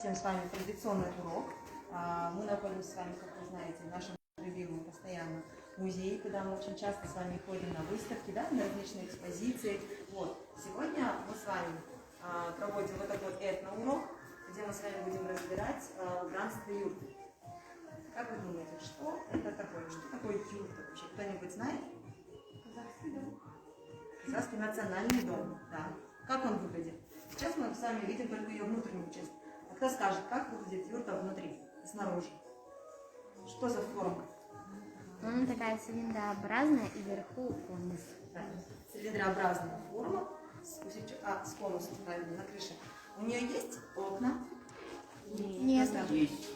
С вами традиционный урок. Мы находимся с вами, как вы знаете, в нашем любимом постоянно музее, куда мы очень часто с вами ходим на выставки, да, на различные экспозиции. Вот. Сегодня мы с вами проводим вот такой этноурок, где мы с вами будем разбирать убранство юрты. Как вы думаете, что это такое? Что такое юрта вообще? Кто-нибудь знает? Казахский дом. Казахский национальный дом, да. Как он выглядит? Сейчас мы с вами видим только ее внутреннюю часть. А кто скажет, как выглядит юрта внутри, снаружи? Что за форма? Она такая цилиндрообразная и вверху конус. Да. Цилиндрообразная форма с конусом, правильно, на крыше. У нее есть окна? Нет. Есть.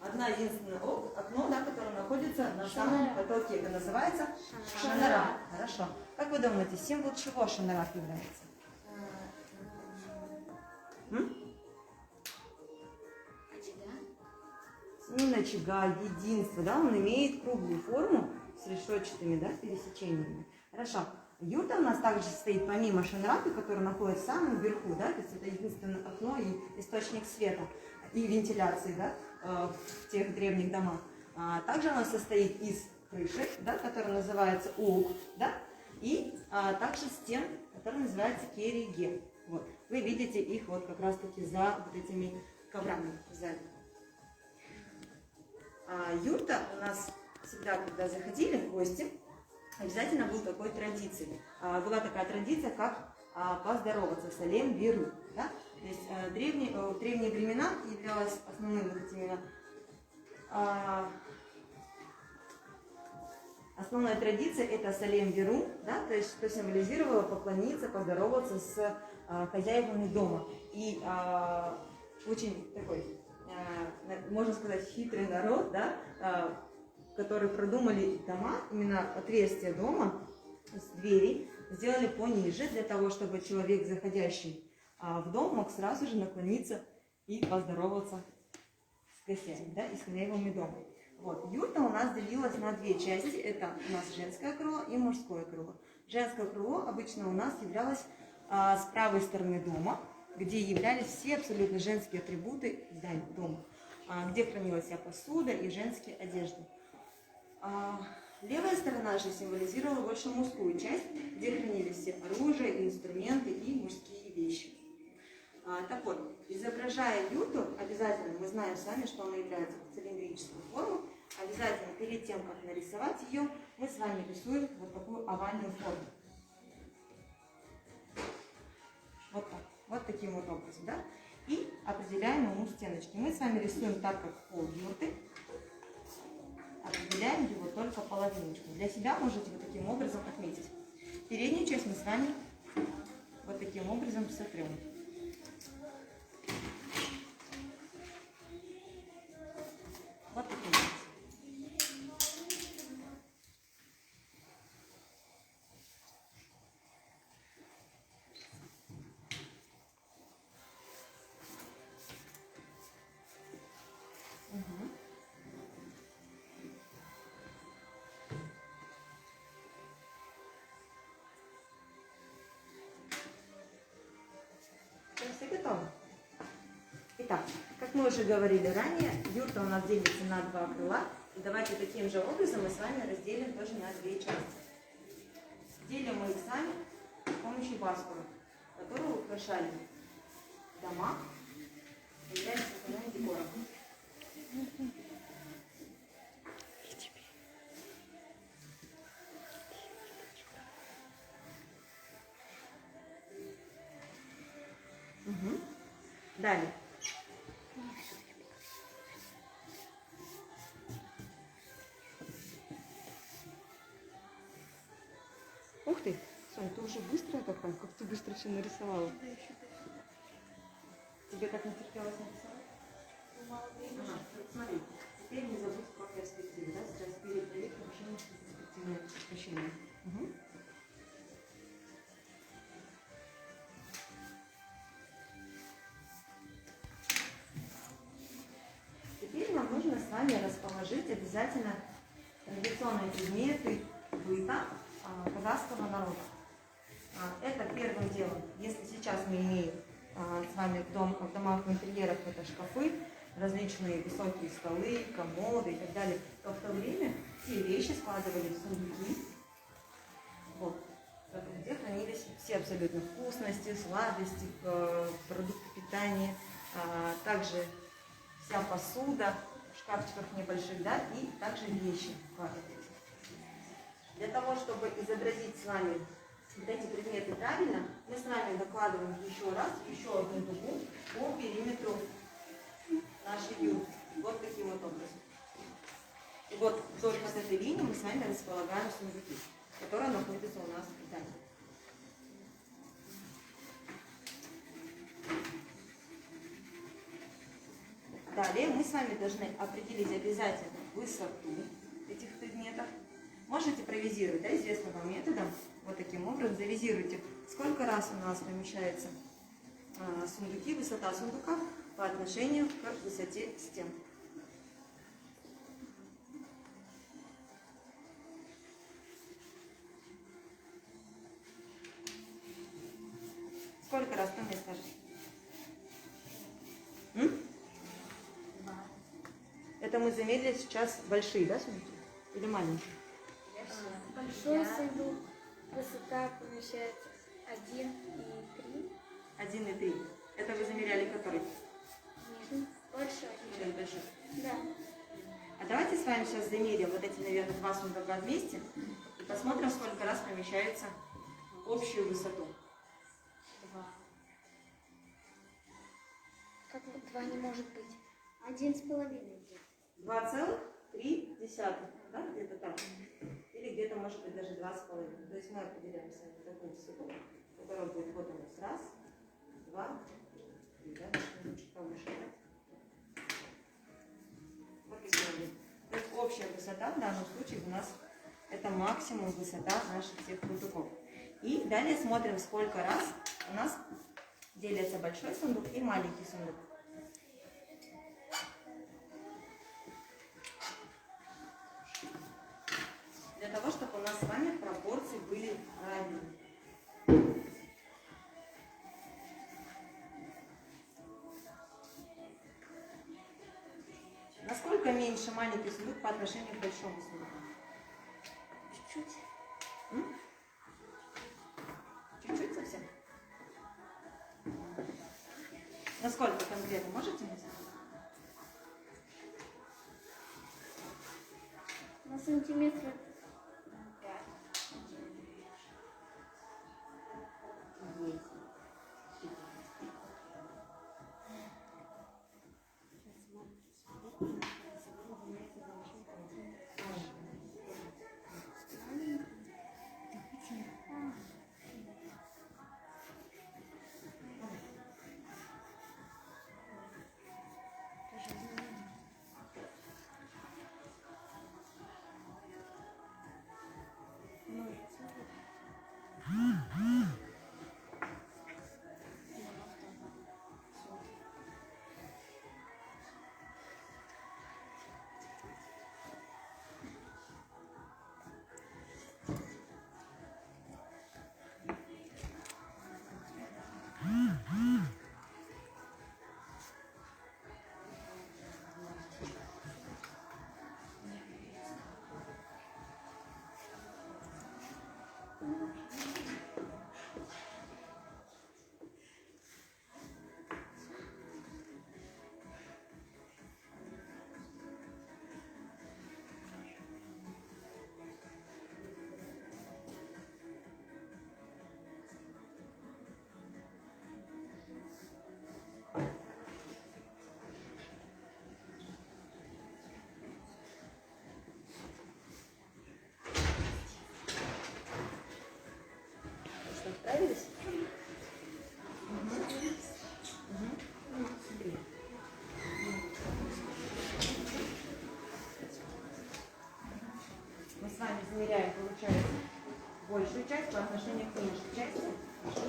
Одна единственное окно, да, которое находится на самом потолке. Это называется шанарах. Хорошо. Как вы думаете, символ чего шанарах является? Именно очага, единство, да, он имеет круглую форму с решетчатыми, да, пересечениями. Хорошо. Юрта у нас также состоит помимо шанрака, который находится в самом верху, да, то есть это единственное окно и источник света и вентиляции, да, в тех древних домах. Также она состоит из крыши, да, которая называется уг, да, и также стен, которые называются кериге. Вот. Вы видите их вот как раз-таки за вот этими коврами сзади. Юрта у нас всегда, когда заходили в гости, обязательно был такой традицией. Была такая традиция, как поздороваться, салем виру. Да? То есть в древние времена являлась основным вот этими, основная традиция это салем виру, да? То есть что символизировало поклониться, поздороваться с хозяевами дома. И очень такой, можно сказать, хитрый народ, да, которые продумали дома, именно отверстия дома с двери, сделали пониже, для того, чтобы человек, заходящий в дом, мог сразу же наклониться и поздороваться с гостями, да, и с хозяевами дома. Вот. Юрта у нас делилась на две части, это у нас женское крыло и мужское крыло. Женское крыло обычно у нас являлось с правой стороны дома, где являлись все абсолютно женские атрибуты здания дома, где хранилась вся посуда и женские одежды. Левая сторона же символизировала больше мужскую часть, где хранились все оружие, инструменты и мужские вещи. Так вот, изображая юрту, обязательно, мы знаем с вами, что она является цилиндрической формой, обязательно перед тем, как нарисовать ее, мы с вами рисуем вот такую овальную форму. Вот так. Вот таким вот образом, да? И определяем ему стеночки. Мы с вами рисуем так, как пол юрты. Определяем его только половиночку. Для себя можете вот таким образом отметить. Переднюю часть мы с вами вот таким образом сотрем. Вот таким образом. Все готовы? Итак, как мы уже говорили ранее, юрта у нас делится на два крыла. И давайте таким же образом мы с вами разделим тоже на две части. Делим мы их сами с помощью баскура, которые украшали дома, являются основным декором. Далее. Ух ты, Сонь, ты уже быстрая такая, как ты быстро все нарисовала. Тебе так не терпелось нарисовать? Смотри, теперь не забудь про перспективу, да? Сейчас перед проектом машина перспективное освещение. Теперь нам нужно с вами расположить обязательно традиционные предметы быта казахского народа. Это первым делом, если сейчас мы имеем вами в домах, в интерьерах это шкафы, различные высокие столы, комоды и так далее, то в то время все вещи складывали в сундуки, вот, где хранились все абсолютно вкусности, сладости, продукты питания, также вся посуда в шкафчиках небольших, да, и также вещи вкладывались. Для того, чтобы изобразить с вами вот эти предметы правильно, мы с вами накладываем еще раз, еще одну дугу по периметру нашей юбки. Вот таким вот образом. И вот вдоль вот этой линии мы с вами располагаем сундуки, которые находятся у нас в питании. Далее мы с вами должны определить обязательно высоту этих предметов. Можете провизировать, да, известным вам методом. Вот таким образом завизируйте, сколько раз у нас помещается сундуки, высота сундука по отношению к высоте стен. Сколько раз, кто мне скажет? Это мы замерили сейчас большие, да, сундуки? Или маленькие? Большой сундук, высота помещается 1,3. 1,3. Это вы замеряли который? Большой. Сейчас большой. Да. А давайте с вами сейчас замерим вот эти, наверное, два сундука вместе и посмотрим, сколько раз помещается в общую высоту. 2. Как 2 не может быть? 1,5. 2,3, да, где-то так. Или где-то, может быть, даже 2,5. То есть мы определяем с вами такую высоту, которая будет вот у нас раз, два, три, да, чуть повыше, да? Вот и сделали. То есть общая высота в данном случае у нас это максимум высота наших всех сундуков. И далее смотрим, сколько раз у нас делится большой сундук и маленький сундук. Для того, чтобы у нас с вами пропорции были правильные. Насколько меньше маленький сундук по отношению к большому сундуку? Чуть-чуть. Чуть-чуть совсем? Насколько конкретно можете назвать? На сантиметра 5. Справились? Мы с вами замеряем, получается, большую часть по отношению к меньшей части.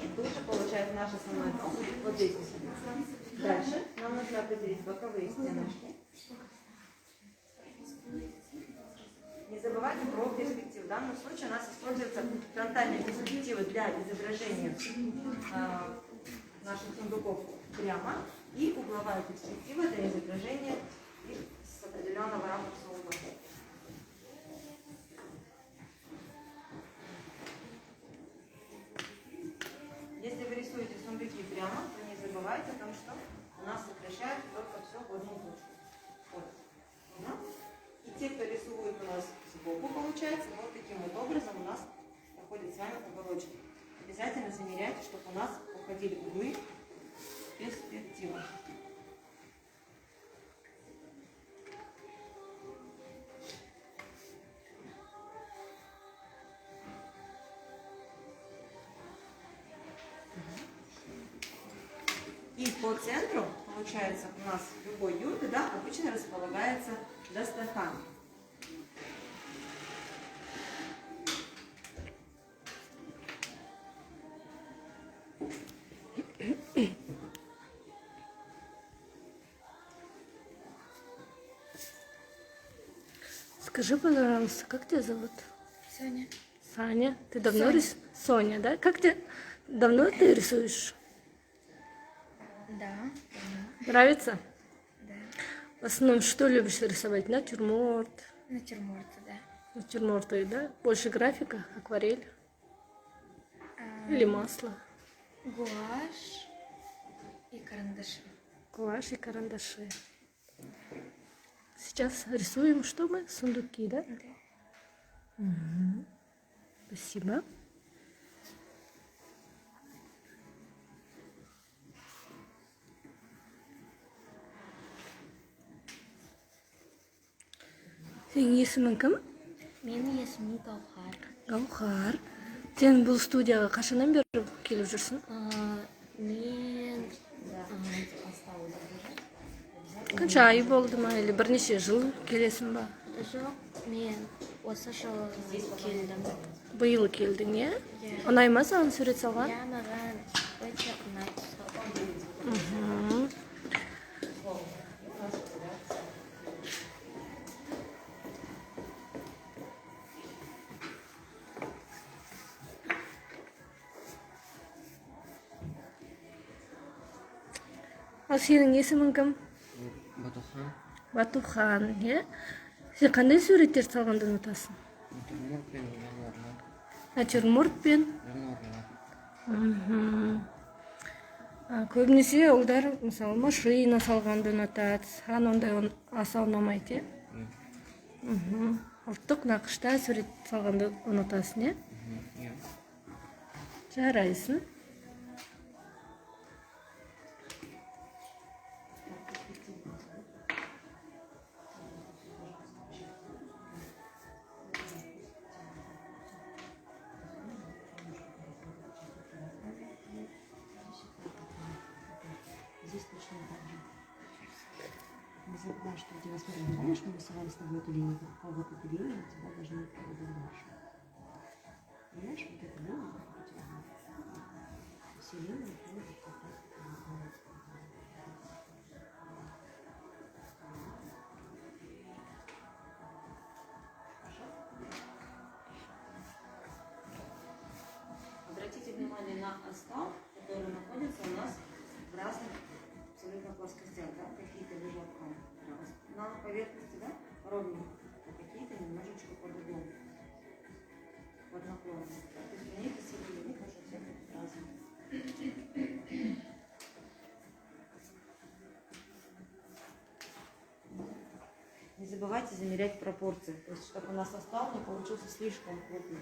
И тут же получается наш основной дом вот здесь. Дальше нам нужно определить боковые стеночки. Не забывайте про перспективу. В данном случае у нас используется фронтальная перспектива для изображения наших сундуков прямо, и угловая перспектива для изображения их с определенного ракурса угла. Если вы рисуете сундуки прямо, то не забывайте о том, что у нас сокращают только все в одну точку. Вот. Да? И те, кто рисует у нас сбоку, получается, вот таким вот образом у нас проходит с вами уголочек. Обязательно замеряйте, чтобы у нас уходили углы в перспективу. И по центру, получается, у нас любой юрты, да, обычно располагается дастархан. Скажи, пожалуйста, как тебя зовут? Соня. Саня. Ты давно Соня. Соня, да? Как ты давно ты рисуешь? Да. Нравится? Да. В основном что любишь рисовать? Натюрморт. Натюрморты, да. Натюрморты, да? Больше графика, акварель или масло? Гуашь и карандаши. Гуашь и карандаши. Сейчас рисуем что мы? Сундуки, да? Да. Спасибо. Senin есімің кім? Менің есімім Гаухар. Гаухар. Сен бұл студияға қашаннан бері келіп жүрсің? Мен Қанша ай болды ма, или бірнеше жыл келесің ба? жоқ, мен осы жылы келдім. Биыл келдің, иә? Иә. Ұнай ма саған сурет салған? Я маған өте ұнайды. Мгм. Ал сенің есімің кім? Батухан, Батухан, иә? Сен қандай суреттер салғанды ұнатасың? натюрморт пен жануарлар. Натюрморт пен? Жануарлар. Мгм. Көбінесе ұлдар, мысалы, машина салғанды ұнатады. Саған ондай аса ұнамайды, иә? Мгм. Ұлттық нақышта сурет салғанды ұнатасың, иә? Иә. Жарайсың. Здесь точно так же. Не забывай, что у тебя, смотри, помнишь, мы рисовали с тобой эту линию? Вот эту линию у тебя должны быть дальше. Понимаешь, вот эту линию, как у тебя будет. Все линии будут как раз Обратите внимание на остов, который находится у нас в разных абсолютно плоскостях, да? Какие-то лежат на поверхности, да, ровненько, а какие-то немножечко под углом, под наклоном. То есть у них и силы, у них уже все разные. Не забывайте замерять пропорции, то есть чтобы у нас состав не получился слишком крупный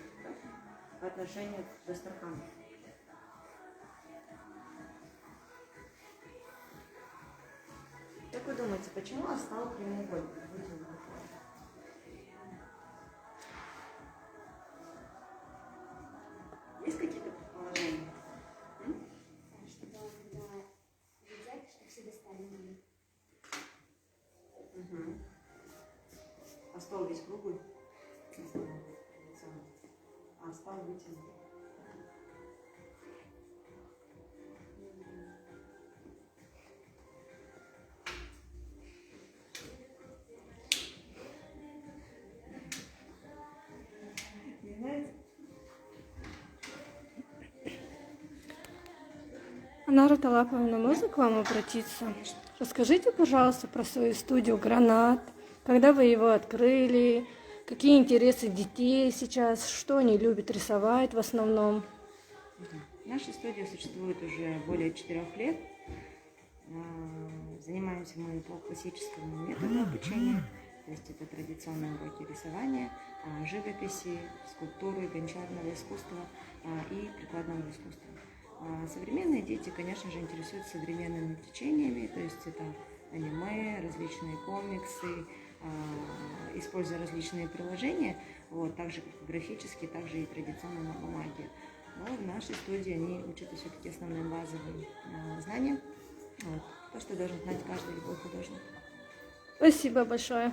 по отношению к дастархану. Как вы думаете, почему я стал прямоугольник? Есть какие-то предположения? Чтобы когда едят, чтобы все достали. Угу. А стол весь круглый? А стол вытянут. Наруто Лаповна, можно к вам обратиться? Расскажите, пожалуйста, про свою студию «Гранат». Когда вы его открыли? Какие интересы детей сейчас? Что они любят рисовать в основном? Наша студия существует уже более 4 лет. Занимаемся мы по классическому методу обучения, то есть это традиционные уроки рисования, живописи, скульптуры, гончарного искусства и прикладного искусства. Современные дети, конечно же, интересуются современными течениями, то есть это аниме, различные комиксы, используя различные приложения, вот, так же как графические, так же и традиционно на бумаге. Но в нашей студии они учатся все-таки основным базовым знаниям, вот, то, что должен знать каждый любой художник. Спасибо большое.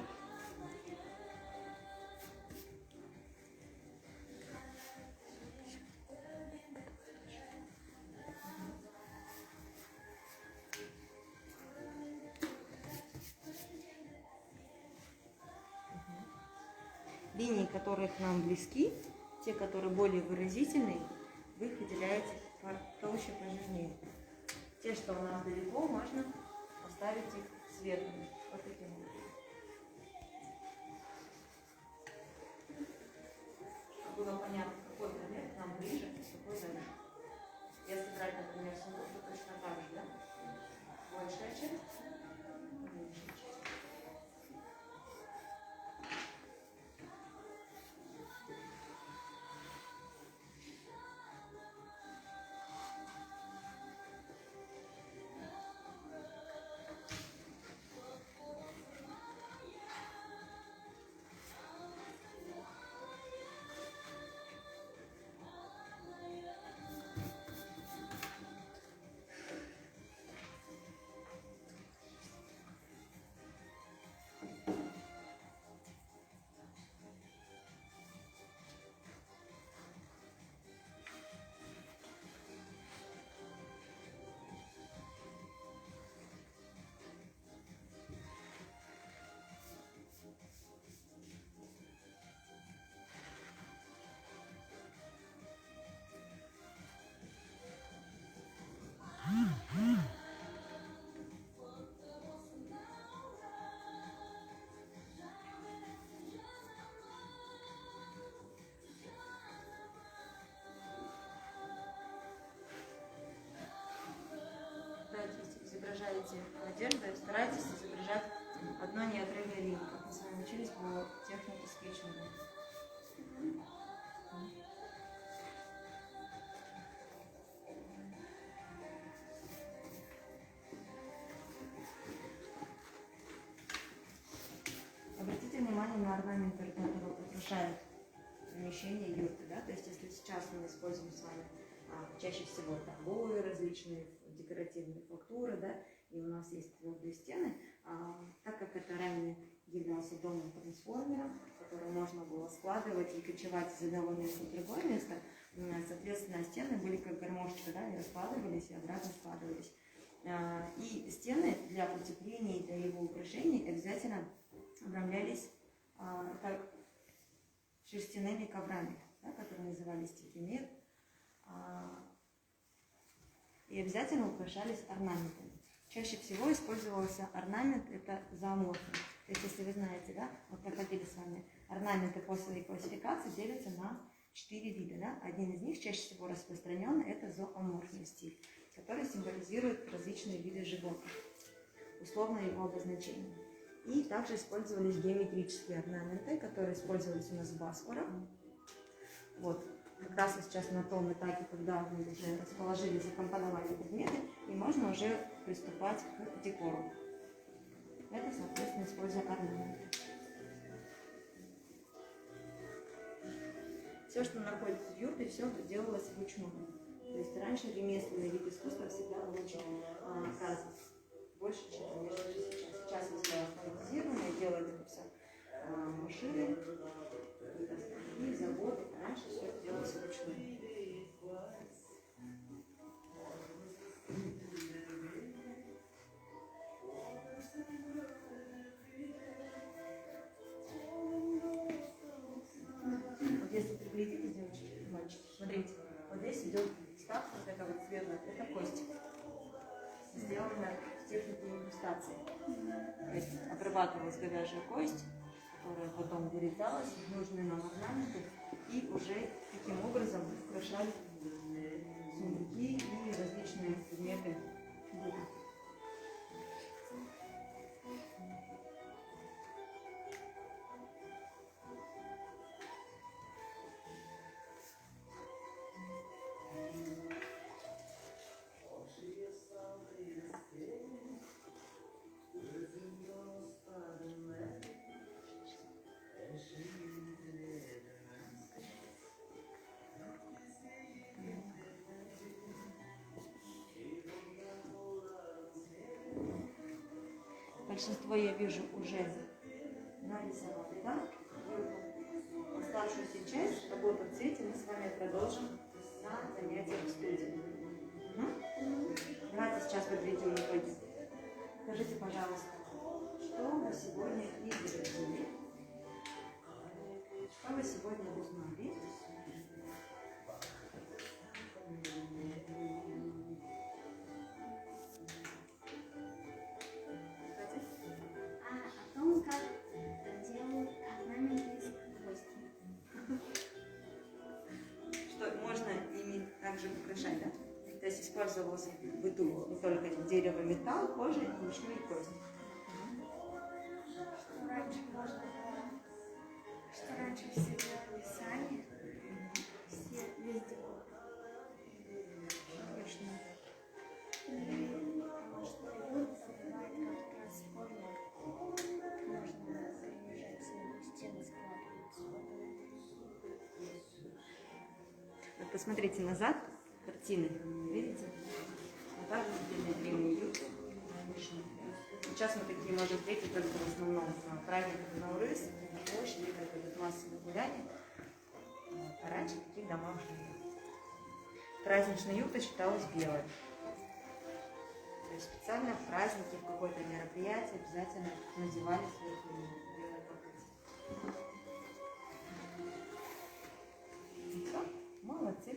Линии, которые к нам близки, те, которые более выразительные, вы их выделяете толще, пожирнее. Те, что у нас далеко, можно оставить их светлыми. Вот таким образом. Чтобы было понятно, какой предмет нам ближе, какой дальше. Если брать, например, сундук, то точно так же, да? Большая часть, меньшая часть. Изображаете одежду, старайтесь изображать одно неотрывное линию, как мы с вами учились по технике скетчинга. Обратите внимание на орнаменты, которые украшают помещение юрты, да? То есть если сейчас мы используем с вами чаще всего обои, различные декоративные фактуры, да, и у нас есть твердые стены, так как это ранее являлся домом-трансформером, который можно было складывать и кочевать из одного места в другое место, соответственно, стены были как гармошечка, да, они раскладывались и обратно складывались. И стены для утепления и для его украшений обязательно обрамлялись шерстяными коврами, да, которые назывались текемир, и обязательно украшались орнаментами. Чаще всего использовался орнамент, это зооморфный. То есть, если вы знаете, да, мы проходили с вами, орнаменты по своей классификации делятся на 4 вида. Да? Один из них, чаще всего распространенный, это зооморфный стиль, который символизирует различные виды животных, условно его обозначение. И также использовались геометрические орнаменты, которые использовались у нас в Баскурах. Вот. Как раз сейчас на том этапе, когда вы уже расположили, закомпоновали предметы, и можно уже приступать к декору. Это, соответственно, используя орнаменты. Все, что находится в юрте, все делалось вручную. То есть раньше ремесленный вид искусства всегда был очень развит. Больше, чем сейчас. Сейчас мы все автоматизированы, делаем это все машины, и заводы. Раньше все это делалось вручную. Вот если приглядитесь, девочки, мальчики, смотрите, вот здесь идет ставка, вот это вот светлая, это костик. сделано в технике инкрустации. То есть обрабатывалась говяжья кость, которая потом вырезалась в нужные нам орнаменты, и уже таким образом украшали сундуки и различные предметы быта. Большинство, я вижу, уже нарисовали, да? Оставшуюся часть работы в цвете мы с вами продолжим на занятиях в студии. Давайте сейчас подведем итоги. Скажите, пожалуйста, что вы сегодня изобразили? Что вы сегодня узнали? О том, как делают орнаменты из гвоздей. Что можно ими также украшать, да? То есть использовался в быту не только дерево, металл, кожа, мышцы и кость. Что раньше можно было, что раньше все делали сами, все везде. Конечно. И потому что ребенок бывает как раз форма, можно приезжать на стены складывать. Вот посмотрите назад, картины, видите? А также длинные юбки. Сейчас мы такие можем встретить только в основном на праздниках Наурыз, на площади, как идут массовые гуляния. А раньше таких домов уже не было. Праздничная юбка считалась белой. То есть специально в праздники, в какое-то мероприятие обязательно надевали сверху белое покрытие. Ну, молодцы.